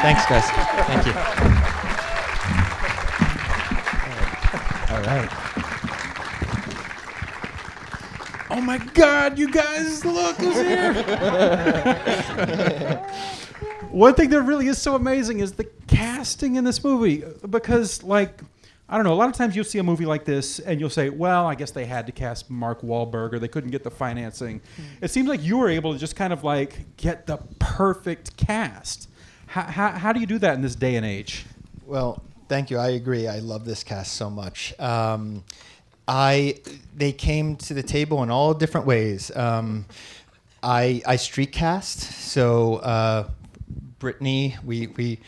Thanks, guys. Thank you. All right. Oh my God, you guys, look who's here. One thing that really is so amazing is the casting in this movie, because like, I don't know, a lot of times you'll see a movie like this and you'll say, well, I guess they had to cast Mark Wahlberg or they couldn't get the financing. It seems like you were able to just kind of like get the perfect cast. How do you do that in this day and age? Well, thank you. I agree. I love this cast so much. They came to the table in all different ways. I street cast, so Brittney, we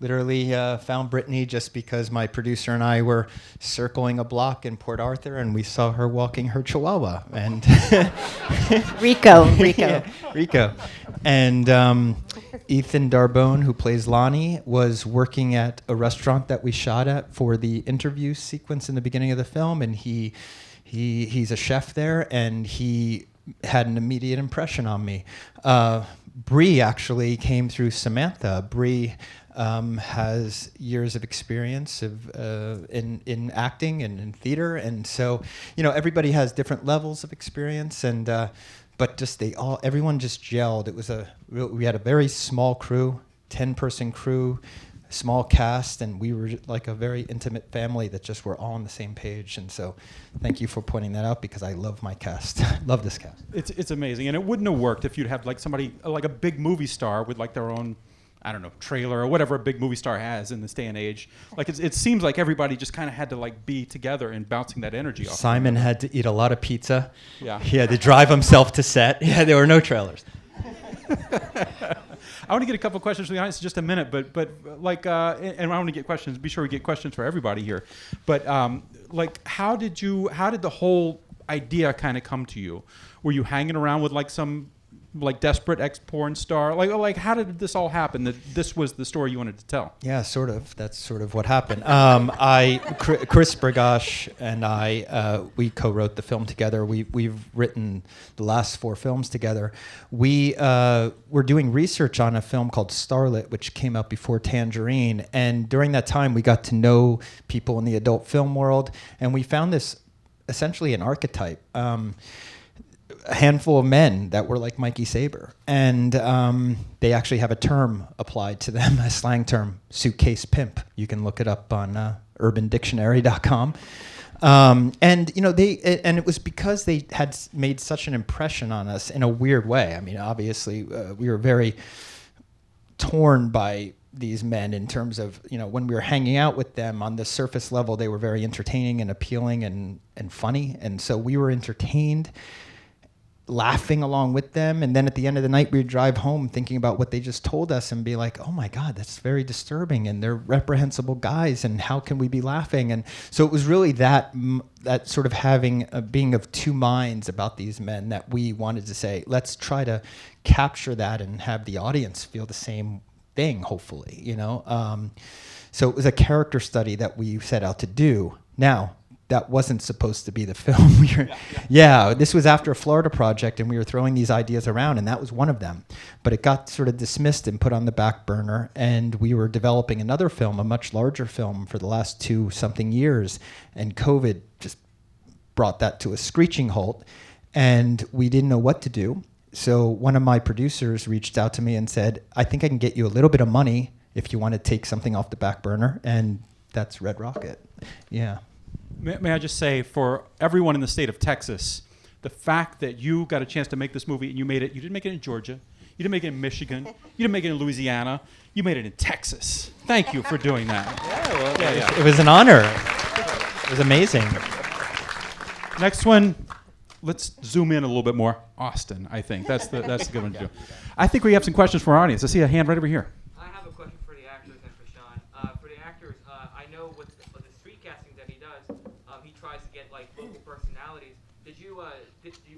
literally found Brittney just because my producer and I were circling a block in Port Arthur and we saw her walking her Chihuahua and Rico. Yeah, Rico. And Ethan Darbone, who plays Lonnie, was working at a restaurant that we shot at for the interview sequence in the beginning of the film, and he's a chef there, and he had an immediate impression on me. Bree actually came through Samantha. Bree has years of experience in acting and in theater, and so everybody has different levels of experience, and but just everyone just gelled. We had a very small crew, 10-person crew, small cast, and we were like a very intimate family that just were all on the same page. And so thank you for pointing that out, because I love my cast. Love this cast. It's amazing, and it wouldn't have worked if you'd have like somebody like a big movie star with like their own, I don't know, trailer or whatever a big movie star has in this day and age. Like it seems like everybody just kind of had to like be together and bouncing that energy off. Simon had to eat a lot of pizza. Yeah. He had to drive himself to set. Yeah, there were no trailers. I want to get a couple of questions from the audience in just a minute, but like, and I want to get questions. Be sure we get questions for everybody here. But like, how did the whole idea kind of come to you? Were you hanging around with like some like desperate ex-porn star? Like how did this all happen, that this was the story you wanted to tell? Yeah, sort of. That's sort of what happened. Chris Bergosh and I, we co-wrote the film together. We've written the last 4 films together. We were doing research on a film called Starlet, which came out before Tangerine. And during that time, we got to know people in the adult film world, and we found this essentially an archetype. A handful of men that were like Mikey Saber, and they actually have a term applied to them, a slang term, suitcase pimp. You can look it up on urbandictionary.com. And it was because they had made such an impression on us in a weird way. I mean, obviously, we were very torn by these men in terms of, when we were hanging out with them on the surface level, they were very entertaining and appealing and funny, and so we were entertained, laughing along with them. And then at the end of the night, we'd drive home thinking about what they just told us and be like, oh my God, that's very disturbing, and they're reprehensible guys, and how can we be laughing? And so it was really that sort of having being of two minds about these men that we wanted to say, let's try to capture that and have the audience feel the same thing, hopefully, so it was a character study that we set out to do. Now, that wasn't supposed to be the film. This was after a Florida project, and we were throwing these ideas around, and that was one of them. But it got sort of dismissed and put on the back burner, and we were developing another film, a much larger film, for the last 2-something years, and COVID just brought that to a screeching halt, and we didn't know what to do. So one of my producers reached out to me and said, I think I can get you a little bit of money if you want to take something off the back burner, and that's Red Rocket. Yeah. May I just say, for everyone in the state of Texas, the fact that you got a chance to make this movie and you didn't make it in Georgia, you didn't make it in Michigan, you didn't make it in Louisiana, you made it in Texas. Thank you for doing that. It was an honor. It was amazing. Next one, let's zoom in a little bit more. Austin, I think. That's the good one to do. I think we have some questions from our audience. I see a hand right over here. I have a question for the actors and for Sean. For the actors, I know with the street casting that he does, he tries to get like local personalities. Did you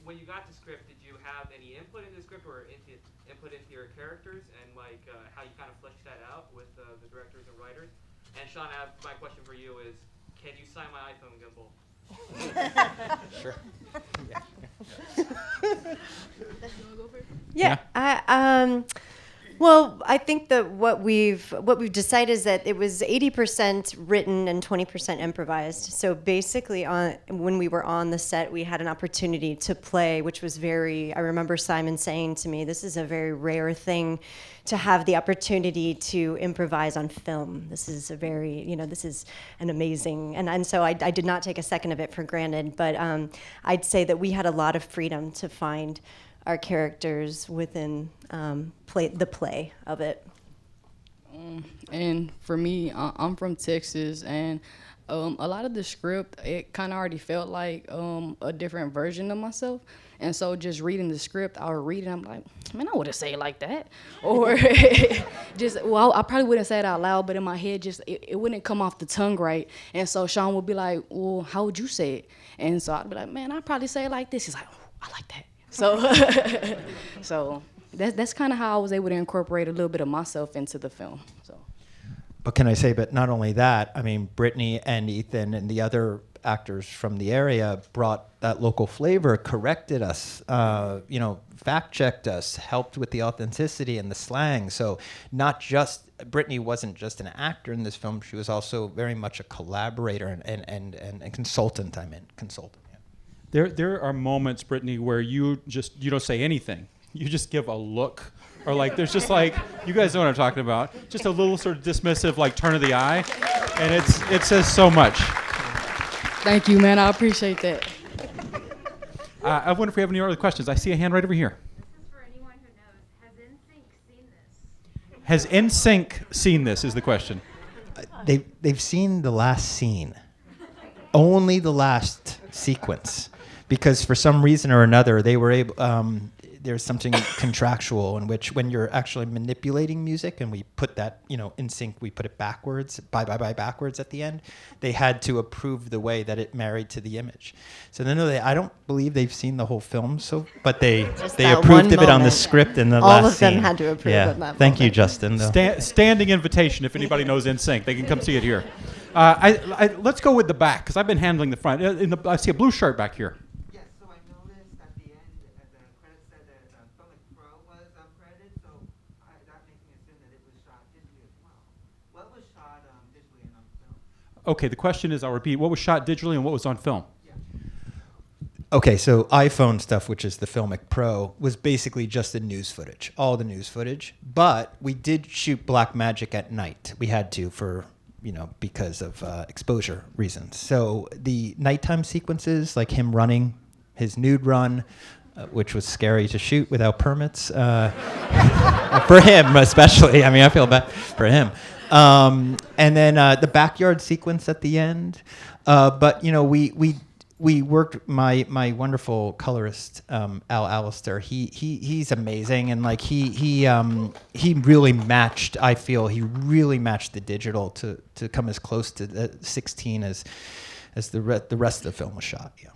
when you got the script, did you have any input in the script or input into your characters and like how you kind of fleshed that out with the directors and writers? And Sean, my question for you is, can you sign my iPhone gimbal? Sure. Yeah. Well, I think that what we've decided is that it was 80% written and 20% improvised. So basically, when we were on the set, we had an opportunity to play, which was very. I remember Simon saying to me, "This is a very rare thing to have the opportunity to improvise on film. This is a very, this is an amazing." And so I did not take a second of it for granted. But I'd say that we had a lot of freedom to find our characters within the play of it. And for me, I'm from Texas, and a lot of the script, it kind of already felt like a different version of myself. And so just reading the script, I would read it, I'm like, man, I wouldn't say it like that. Or I probably wouldn't say it out loud, but in my head, it wouldn't come off the tongue right. And so Sean would be like, well, how would you say it? And so I'd be like, man, I'd probably say it like this. He's like, oh, I like that. So that's kind of how I was able to incorporate a little bit of myself into the film. So. But can I say, but not only that, I mean, Brittany and Ethan and the other actors from the area brought that local flavor, corrected us, fact-checked us, helped with the authenticity and the slang. So Brittany wasn't just an actor in this film, she was also very much a collaborator and consultant, consultant. There are moments, Brittany, where you don't say anything. You just give a look, or like there's just like, you guys know what I'm talking about. Just a little sort of dismissive like turn of the eye, and it says so much. Thank you, man. I appreciate that. I wonder if we have any other questions. I see a hand right over here. This is for anyone who knows. Has NSYNC seen this? Is the question. They've seen the last scene, only the last sequence, because for some reason or another they were able. There's something contractual in which when you're actually manipulating music, and we put that, in sync, we put it backwards, backwards at the end. They had to approve the way that it married to the image. So I don't believe they've seen the whole film. But they approved of it on the script in the last scene. All of them had to approve of that. Thank you, Justin. Standing invitation. If anybody knows NSYNC, they can come see it here. Let's go with the back, because I've been handling the front. I see a blue shirt back here. Okay, the question is, I'll repeat, what was shot digitally and what was on film? Okay, so iPhone stuff, which is the Filmic Pro, was basically just the news footage, all the news footage. But we did shoot Black Magic at night. We had to because of exposure reasons. So the nighttime sequences, like him running, his nude run, which was scary to shoot without permits, for him especially. I mean, I feel bad for him. And then the backyard sequence at the end. But we worked. My wonderful colorist Al Alistair. He's amazing, and like he really matched. I feel he really matched the digital to come as close to the 16 as the rest of the film was shot. Yeah.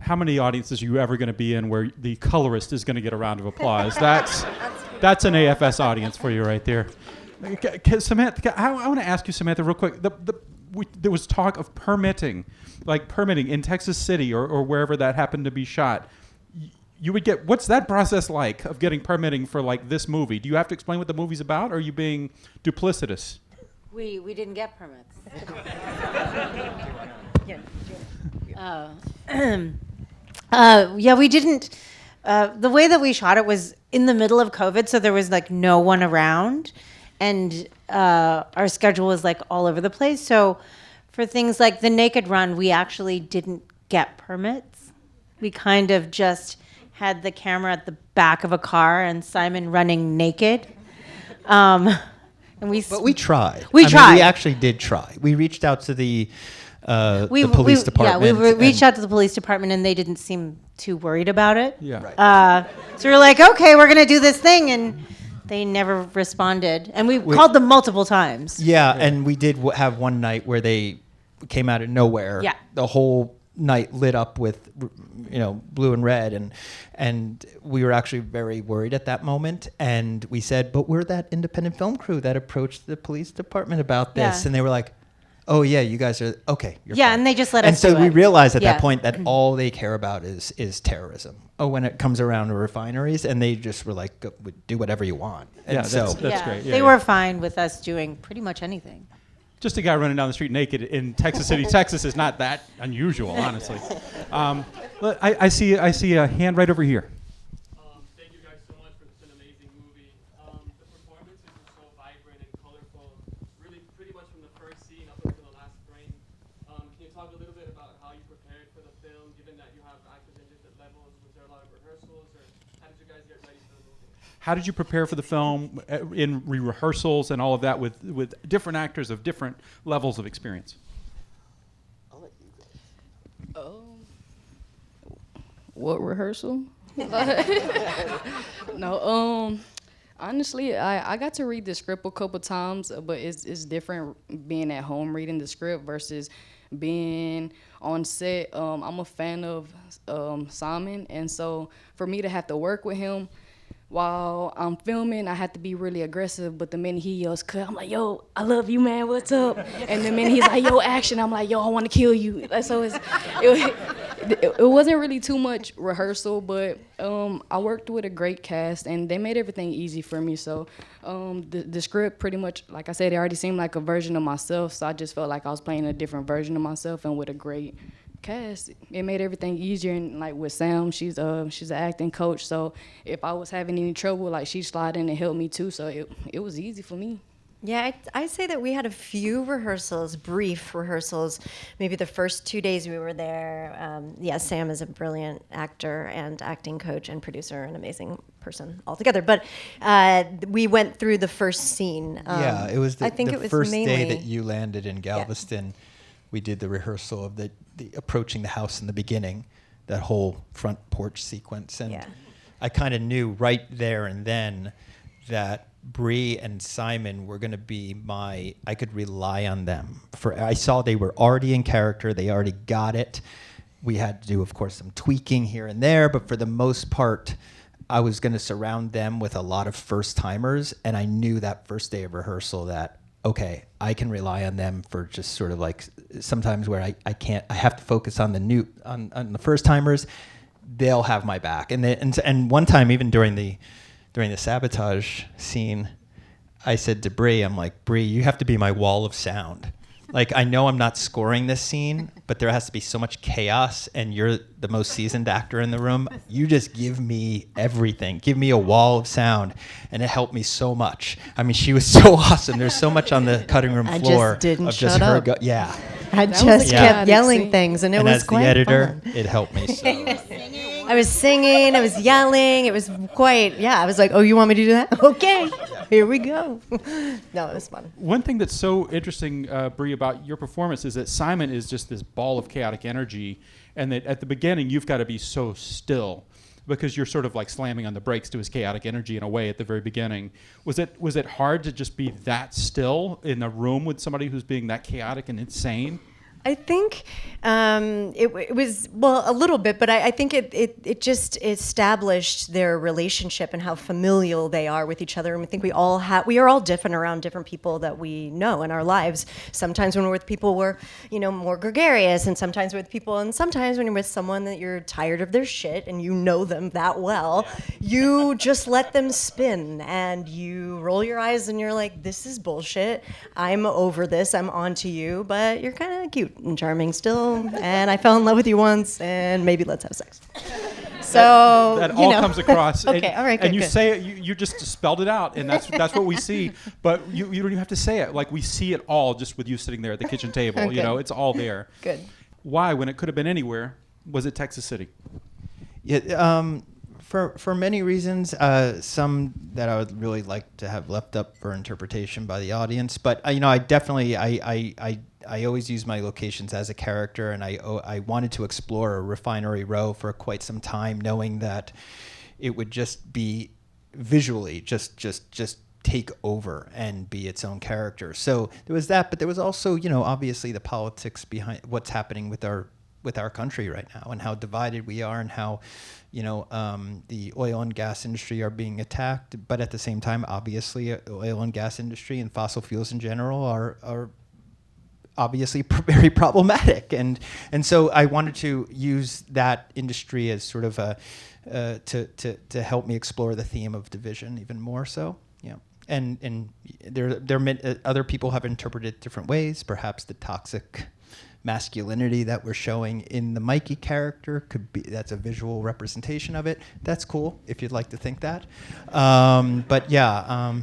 How many audiences are you ever going to be in where the colorist is going to get a round of applause? That's an AFS audience for you right there. Samantha, I want to ask you, Samantha, real quick. There was talk of permitting in Texas City or wherever that happened to be shot. You would get, what's that process like of getting permitting for like this movie? Do you have to explain what the movie's about, or are you being duplicitous? We didn't get permits. We didn't. The way that we shot it was in the middle of COVID, so there was like no one around. And our schedule was like all over the place. So for things like the naked run, we actually didn't get permits. We kind of just had the camera at the back of a car and Simon running naked. But we tried. We tried. We actually did try. We reached out to the police department. Yeah, we reached out to the police department, and they didn't seem too worried about it. Yeah. Right. So we were like, okay, we're going to do this thing. And they never responded. And we called them multiple times. Yeah, and we did have one night where they came out of nowhere. Yeah. The whole night lit up with, blue and red. And we were actually very worried at that moment. And we said, but we're that independent film crew that approached the police department about this. Yeah. And they were like, oh yeah, you guys are okay. You're Yeah, fine. and they just let and us so do we it. realized at Yeah. that point that all they care about is terrorism. Oh, when it comes around to refineries, and they just were like, "Go- do whatever you want. And Yeah, so that's great. Yeah, they yeah. were fine with us doing pretty much anything. Just a guy running down the street naked in Texas City, Texas is not that unusual, honestly. Look, I see a hand right over here. Thank you guys so much for such an amazing movie. The performances were so vibrant and colorful, really pretty much from the first scene up until the last frame. Can you talk a little bit about how you prepared for the film, given that you have actors in different levels? Was there a lot of rehearsals, or how did you guys get ready for the movie? How did you prepare for the film in rehearsals and all of that with different actors of different levels of experience? What rehearsal? No, honestly, I got to read the script a couple times, but it's different being at home reading the script versus being on set. I'm a fan of Simon, and so for me to have to work with him while I'm filming, I have to be really aggressive, but the minute he yells cut, I'm like, yo, I love you, man, what's up? And the minute he's like, yo, action, I'm like, yo, I want to kill you. So it wasn't really too much rehearsal, but I worked with a great cast, and they made everything easy for me. So the script pretty much, like I said, it already seemed like a version of myself, so I just felt like I was playing a different version of myself, and with a great cast, it made everything easier. And like with Sam, she's an acting coach, so if I was having any trouble, like she'd slide in and help me too, so it was easy for me. Yeah, I say that we had a few rehearsals, brief rehearsals. Maybe the first 2 days we were there. Sam is a brilliant actor and acting coach and producer, an amazing person altogether. But we went through the first scene. yeah, it was I think the it was first mainly, day that you landed in Galveston. We did the rehearsal of the approaching the house in the beginning, that whole front porch sequence, and Yeah. I kind of knew right there and then that Bree and Simon were going to be I could rely on them. I saw they were already in character. They already got it. We had to do, of course, some tweaking here and there, but for the most part, I was going to surround them with a lot of first timers, and I knew that first day of rehearsal that, okay, I can rely on them for just sort of like sometimes where I can't, I have to focus on on the first timers. They'll have my back. And one time, even during the sabotage scene, I said to Bree, I'm like, Bree, you have to be my wall of sound. Like, I know I'm not scoring this scene, but there has to be so much chaos, and you're the most seasoned actor in the room. You just give me everything. Give me a wall of sound, and it helped me so much. I mean, she was so awesome. There's so much on the cutting room I floor just didn't of just shut her. up. Yeah. I was just a kept chaotic yelling scene. things, and it And was as the quite editor, fun. it helped me so. I was singing, I was yelling. It was quite, I was like, oh, you want me to do that? Okay, here we go. No, it was fun. One thing that's so interesting, Bree, about your performance is that Simon is just this ball of chaotic energy, and that at the beginning you've got to be so still because you're sort of like slamming on the brakes to his chaotic energy in a way at the very beginning. Was it hard to just be that still in a room with somebody who's being that chaotic and insane? I think it was, well, a little bit, but I think it just established their relationship and how familial they are with each other. And I think we are all different around different people that we know in our lives. Sometimes when we're with people, we're, more gregarious, and sometimes with people, and sometimes when you're with someone that you're tired of their shit and you know them that well, you just let them spin and you roll your eyes and you're like, this is bullshit. I'm over this. I'm onto you, but you're kind of cute and charming still, and I fell in love with you once, and maybe let's have sex. So that all comes across. Okay, all right, and good, you good. say it. You just spelled it out, and that's what we see. But you don't even have to say it. Like, we see it all just with you sitting there at the kitchen table. Okay. It's all there. Good. Why, when it could have been anywhere, was it Texas City? Yeah, for many reasons, some that I would really like to have left up for interpretation by the audience. But I definitely I always use my locations as a character, and I wanted to explore a refinery row for quite some time, knowing that it would just be visually just take over and be its own character. So there was that, but there was also obviously the politics behind what's happening with our country right now, and how divided we are, and how the oil and gas industry are being attacked. But at the same time, obviously, oil and gas industry and fossil fuels in general are obviously very problematic, and so I wanted to use that industry as sort of a to help me explore the theme of division even more so. Yeah, and other people have interpreted it different ways. Perhaps the toxic masculinity that we're showing in the Mikey character that's a visual representation of it. That's cool if you'd like to think that. But yeah,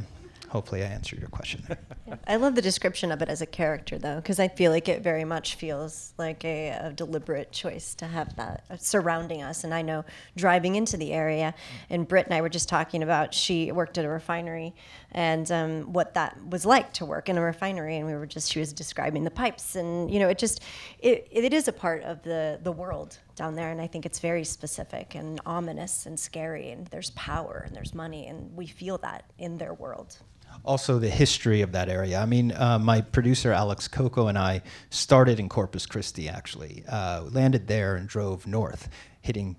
hopefully I answered your question there. I love the description of it as a character, though, because I feel like it very much feels like a deliberate choice to have that surrounding us. And I know driving into the area, and Britt and I were just talking about, she worked at a refinery and what that was like to work in a refinery. And she was describing the pipes. And, it is a part of the world down there. And I think it's very specific and ominous and scary. And there's power and there's money. And we feel that in their world. Also, the history of that area. I mean, my producer, Alex Coco, and I started in Corpus Christi, actually. Landed there and drove north, hitting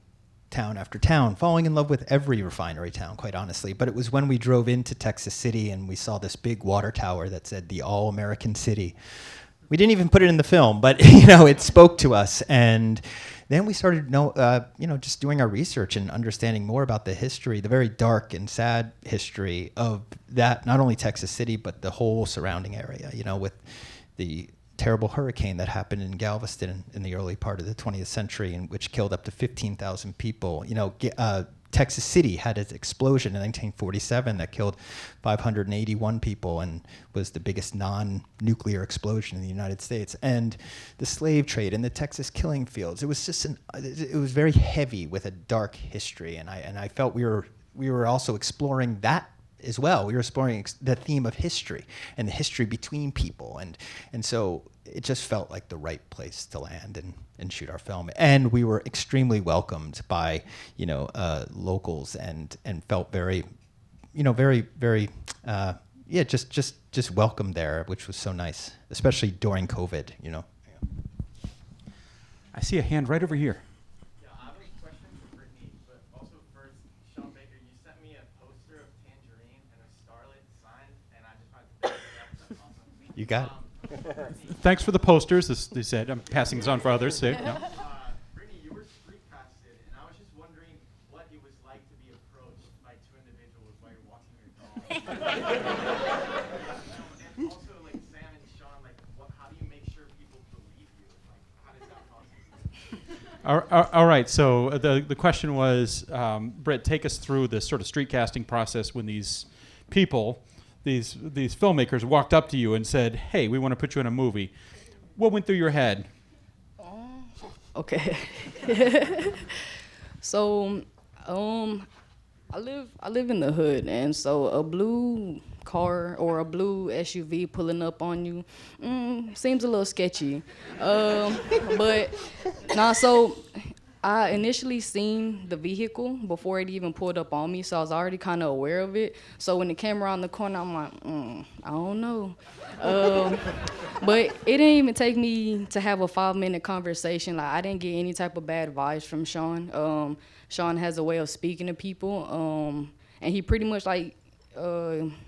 town after town, falling in love with every refinery town, quite honestly. But it was when we drove into Texas City and we saw this big water tower that said the All-American City. We didn't even put it in the film, but it spoke to us. And then we started just doing our research and understanding more about the history, the very dark and sad history of that, not only Texas City, but the whole surrounding area, with the terrible hurricane that happened in Galveston in the early part of the 20th century, and which killed up to 15,000 people. Texas City had its explosion in 1947 that killed 581 people and was the biggest non-nuclear explosion in the United States. And the slave trade and the Texas killing fields. It was just it was very heavy with a dark history, and I felt we were also exploring that as well. We were exploring the theme of history and the history between people, and so it just felt like the right place to land and shoot our film. And we were extremely welcomed by locals and felt very just welcomed there, which was so nice, especially during COVID. I see a hand right over here. Yeah, I have a question for Brittney, but also first, Sean Baker, you sent me a poster of Tangerine and a starlit sign, and I just wanted to thank you. That's awesome. You got it. Thanks for the posters. They said I'm passing this on for others. No. Brittney, you were street casted, and I was just wondering what it was like to be approached by two individuals while you're walking your dog. And also, like Sam and Sean, how do you make sure people believe you? How does that process? All right. So the question was, Britt, take us through the sort of street casting process when these people, these filmmakers walked up to you and said, "Hey, we want to put you in a movie." What went through your head? Okay. So, I live in the hood, and so a blue car or a blue SUV pulling up on you seems a little sketchy. But so I initially seen the vehicle before it even pulled up on me, so I was already kind of aware of it. So when it came around the corner, I'm like, I don't know. But it didn't even take me to have a 5-minute conversation. I didn't get any type of bad vibes from Sean. Sean has a way of speaking to people, and he pretty much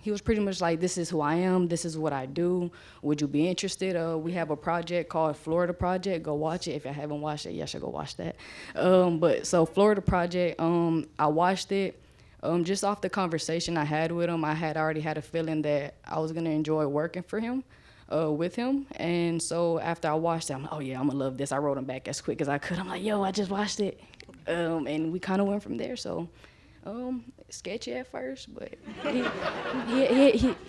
he was pretty much like, this is who I am, this is what I do, would you be interested? We have a project called Florida Project, go watch it. If you haven't watched it, you should go watch that. But so Florida Project, I watched it. Just off the conversation I had with him, I had already had a feeling that I was gonna enjoy working for him, with him. And so after I watched it, I'm like, oh yeah, I'm gonna love this. I wrote him back as quick as I could. I'm like, yo, I just watched it. And we kind of went from there. So sketchy at first, but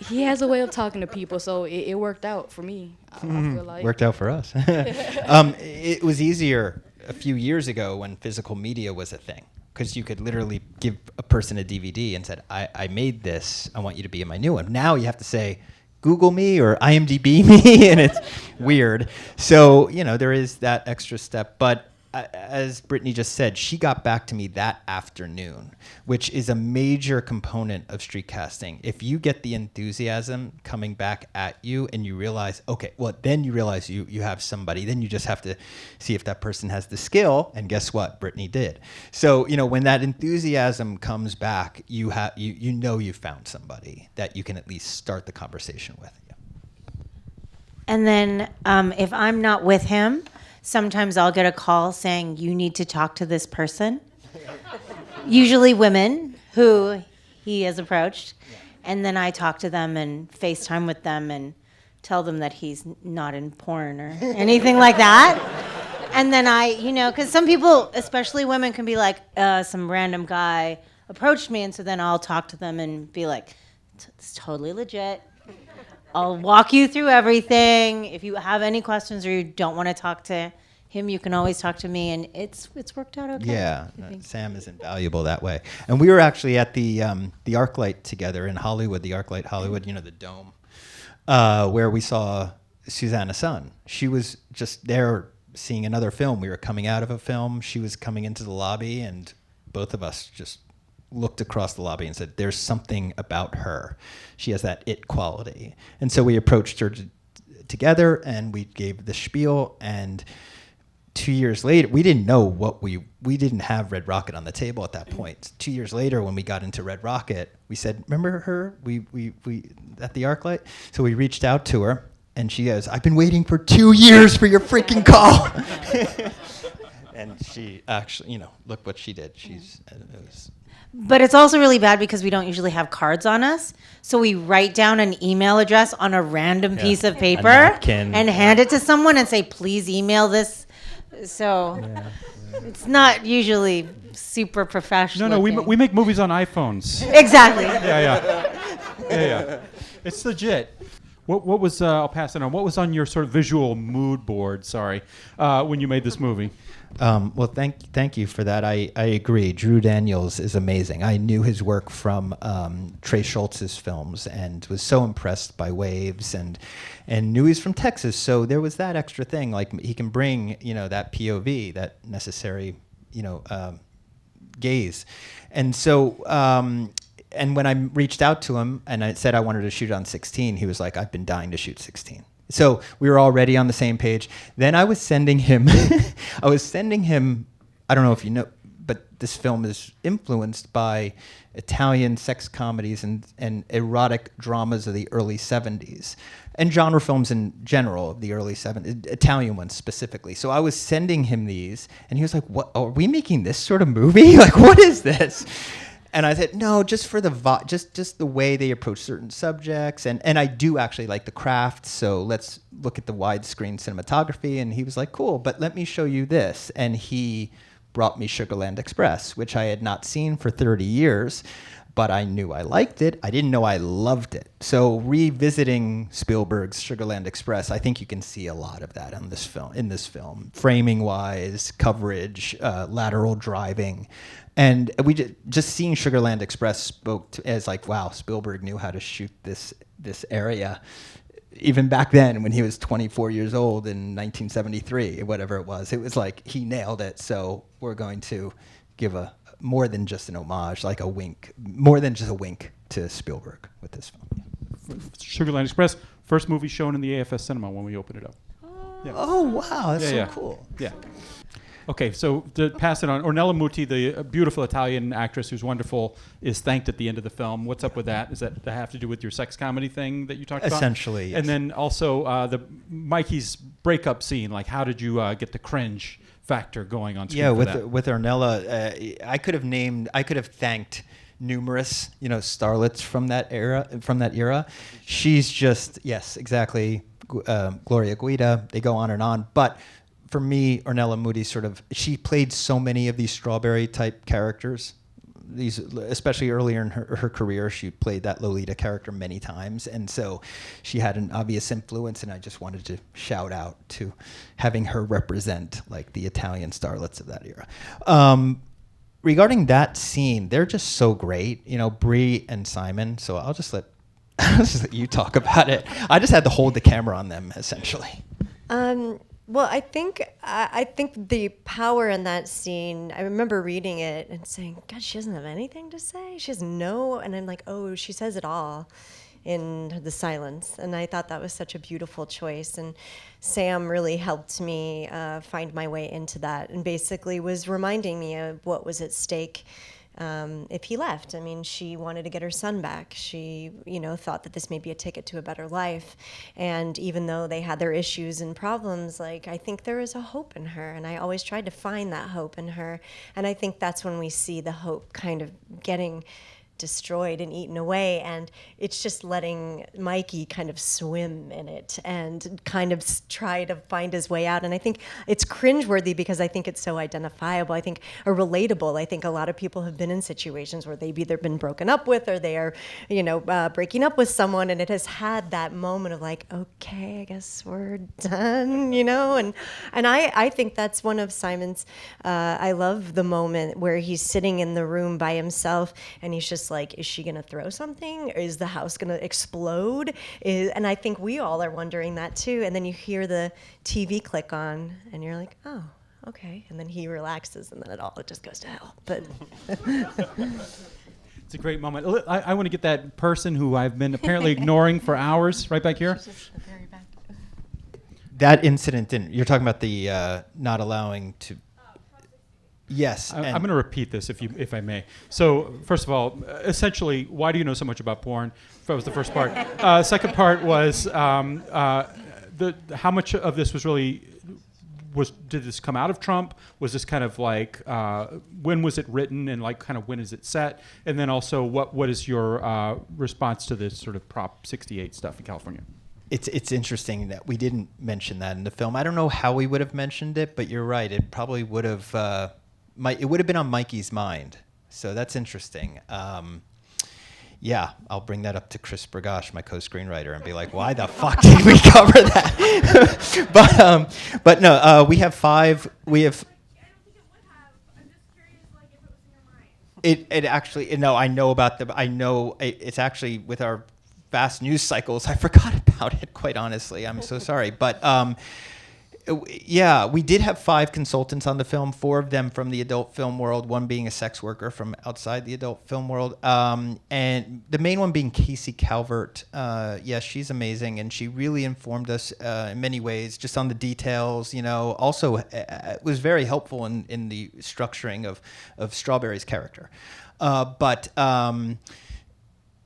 he has a way of talking to people, so it worked out for me. I feel like worked out for us. It was easier a few years ago when physical media was a thing, because you could literally give a person a DVD and said, I made this, I want you to be in my new one. Now you have to say, Google me or IMDb me, and it's weird. So, there is that extra step. But as Brittney just said, she got back to me that afternoon, which is a major component of street casting. If you get the enthusiasm coming back at you and you realize, okay, well, then you realize you have somebody, then you just have to see if that person has the skill. And guess what? Brittney did. So, when that enthusiasm comes back, you found somebody that you can at least start the conversation with. Yeah. And then if I'm not with him, sometimes I'll get a call saying, you need to talk to this person. Usually women who he has approached. And then I talk to them and FaceTime with them and tell them that he's not in porn or anything like that. And then because some people, especially women, can be like, some random guy approached me. And so then I'll talk to them and be like, it's totally legit. I'll walk you through everything. If you have any questions or you don't want to talk to him, you can always talk to me, and it's worked out okay. Yeah, Sam is invaluable that way. And we were actually at the ArcLight together in Hollywood, the ArcLight Hollywood, the dome, where we saw Susanna Sun. She was just there seeing another film. We were coming out of a film. She was coming into the lobby, and both of us just looked across the lobby and said, there's something about her. She has that it quality. And so we approached her together, and we gave the spiel, and 2 years later, we didn't know we didn't have Red Rocket on the table at that point. 2 years later, when we got into Red Rocket, we said, remember her? We at the ArcLight? So we reached out to her, and she goes, I've been waiting for 2 years for your freaking call. And she actually, look what she did. But it's also really bad because we don't usually have cards on us. So we write down an email address on a random piece of paper and hand it to someone and say, please email this. So it's not usually super professional. No, we make movies on iPhones. Exactly. Yeah. It's legit. What was, I'll pass it on. What was on your sort of visual mood board, when you made this movie? Well, thank you for that. I agree. Drew Daniels is amazing. I knew his work from Trey Schultz's films and was so impressed by Waves and knew he's from Texas. So there was that extra thing. Like he can bring, that POV, that necessary, gaze. And so, and when I reached out to him and I said I wanted to shoot on 16, he was like, I've been dying to shoot 16. So we were already on the same page. Then I was sending him, I don't know if you know, but this film is influenced by Italian sex comedies and erotic dramas of the early 70s and genre films in general of the early 70s, Italian ones specifically. So I was sending him these and he was like, what, are we making this sort of movie? Like, what is this? And I said, no, just for the just the way they approach certain subjects. And I do actually like the craft, so let's look at the widescreen cinematography. And he was like, cool, but let me show you this. And he brought me Sugarland Express, which I had not seen for 30 years, but I knew I liked it. I didn't know I loved it. So revisiting Spielberg's Sugarland Express, I think you can see a lot of that in this film, framing-wise, coverage, lateral driving. And we just seeing Sugarland Express spoke as like, wow, Spielberg knew how to shoot this area, even back then when he was 24 years old in 1973, whatever it was. It was like he nailed it. So we're going to give a more than just an homage, like a wink, more than just a wink to Spielberg with this film. Yeah. Sugarland Express, first movie shown in the AFS Cinema when we opened it up. Oh wow, that's so cool. Yeah. Okay, so to pass it on, Ornella Muti, the beautiful Italian actress who's wonderful, is thanked at the end of the film. What's up with that? Does that have to do with your sex comedy thing that you talked about? Essentially, yes. And then also the Mikey's breakup scene. Like, how did you get the cringe factor going on screen? Yeah, with with Ornella, I could have thanked numerous, starlets from that era. She's just, yes, exactly. Gloria Guida. They go on and on, but. For me, Ornella Muti she played so many of these strawberry type characters. These, especially earlier in her career, she played that Lolita character many times. And so she had an obvious influence, and I just wanted to shout out to having her represent like the Italian starlets of that era. Regarding that scene, they're just so great, Bree and Simon. So I'll just let you talk about it. I just had to hold the camera on them, essentially. Well, I think the power in that scene, I remember reading it and saying, God, she doesn't have anything to say. She has and I'm like, oh, she says it all in the silence. And I thought that was such a beautiful choice. And Sam really helped me find my way into that and basically was reminding me of what was at stake if he left. I mean, she wanted to get her son back. She, thought that this may be a ticket to a better life. And even though they had their issues and problems, like, I think there was a hope in her. And I always tried to find that hope in her. And I think that's when we see the hope kind of getting destroyed and eaten away, and it's just letting Mikey kind of swim in it and kind of try to find his way out. And I think it's cringeworthy because I think it's so identifiable, I think, or relatable. I think a lot of people have been in situations where they've either been broken up with or they are, breaking up with someone, and it has had that moment of like, okay, I guess we're done, and I think that's one of Simon's, I love the moment where he's sitting in the room by himself and he's just like, is she gonna throw something? Is the house gonna explode? And I think we all are wondering that too. And then you hear the TV click on and you're like, oh, okay. And then he relaxes and then it just goes to hell. But it's a great moment. I want to get that person who I've been apparently ignoring for hours right back here. That incident didn't. You're talking about the not allowing to. Yes. I'm going to repeat this if I may. So first of all, essentially, why do you know so much about porn? That was the first part. Second part was how much of this was really did this come out of Trump? Was this kind of like when was it written and like kind of when is it set? And then also what is your response to this sort of Prop 68 stuff in California? It's interesting that we didn't mention that in the film. I don't know how we would have mentioned it, but you're right. It probably would have. It would have been on Mikey's mind, so that's interesting. Yeah, I'll bring that up to Chris Bergosh, my co-screenwriter, and be like, "Why the fuck did we cover that?" but no, we have 5. We have. It actually no. I know about the. I know it's actually with our fast news cycles. I forgot about it. Quite honestly, I'm so sorry, but. Yeah, we did have 5 consultants on the film, 4 of them from the adult film world, 1 being a sex worker from outside the adult film world, and the main one being Casey Calvert. Yes, she's amazing, and she really informed us in many ways, just on the details. Also was very helpful in the structuring of Strawberry's character.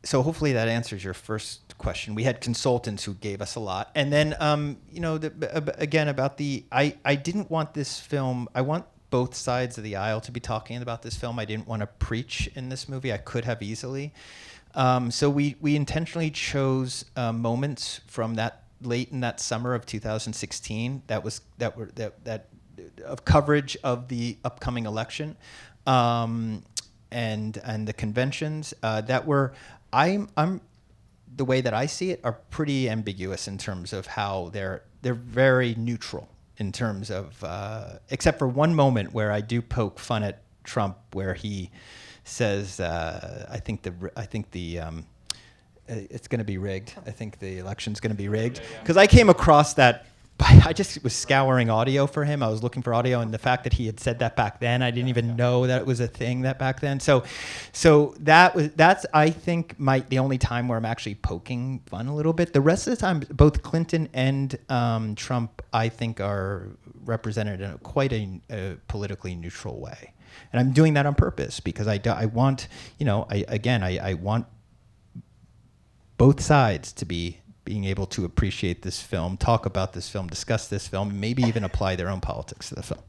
So hopefully that answers your first question. We had consultants who gave us a lot, and then again about I didn't want this film. I want both sides of the aisle to be talking about this film. I didn't want to preach in this movie. I could have easily. So we intentionally chose moments from that late in that summer of 2016 that of coverage of the upcoming election, and the conventions that were. I'm the way that I see it are pretty ambiguous in terms of how they're very neutral in terms of except for one moment where I do poke fun at Trump where he says I think it's going to be rigged. I think the election's going to be rigged because I came across that. I just was scouring audio for him. I was looking for audio, and the fact that he had said that back then, I didn't even know that it was a thing that back then. So that's I think the only time where I'm actually poking fun a little bit. The rest of the time, both Clinton and Trump, I think, are represented in quite a politically neutral way, and I'm doing that on purpose because I want I want both sides to be being able to appreciate this film, talk about this film, discuss this film, maybe even apply their own politics to the film.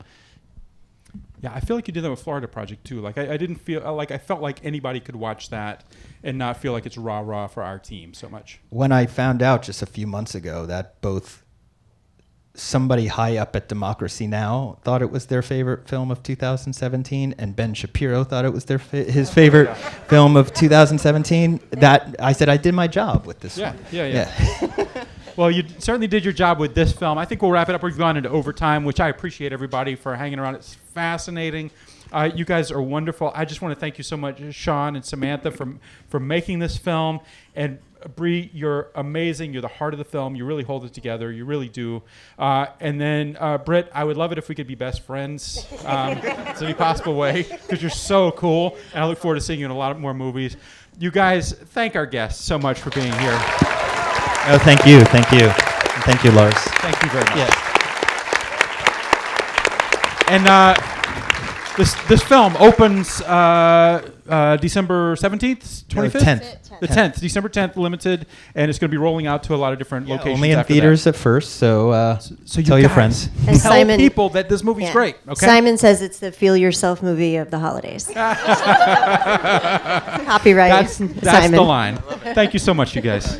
Yeah, I feel like you did that with Florida Project too. Like I didn't feel like I felt like anybody could watch that and not feel like it's rah-rah for our team so much. When I found out just a few months ago that both somebody high up at Democracy Now! Thought it was their favorite film of 2017, and Ben Shapiro thought it was his favorite film of 2017. That I said I did my job with this one. Yeah. Well, you certainly did your job with this film. I think we'll wrap it up. We've gone into overtime, which I appreciate everybody for hanging around. It's fascinating. You guys are wonderful. I just want to thank you so much, Sean and Samantha, for making this film. And Bree, you're amazing. You're the heart of the film. You really hold it together. You really do. And then, Britt, I would love it if we could be best friends in any possible way because you're so cool. And I look forward to seeing you in a lot more movies. You guys, thank our guests so much for being here. Oh, thank you. Thank you. Thank you, Lars. Thank you very much. Yes. And This film opens December 17th, 25th? 10th. The 10th, December 10th, limited, and it's going to be rolling out to a lot of different locations. Only in after theaters that. at first, so So tell your guys, friends. And tell Simon- people that this movie's Yeah. great. Okay. Simon says it's the feel yourself movie of the holidays. Copyright. That's Simon. the line. Thank you so much, you guys.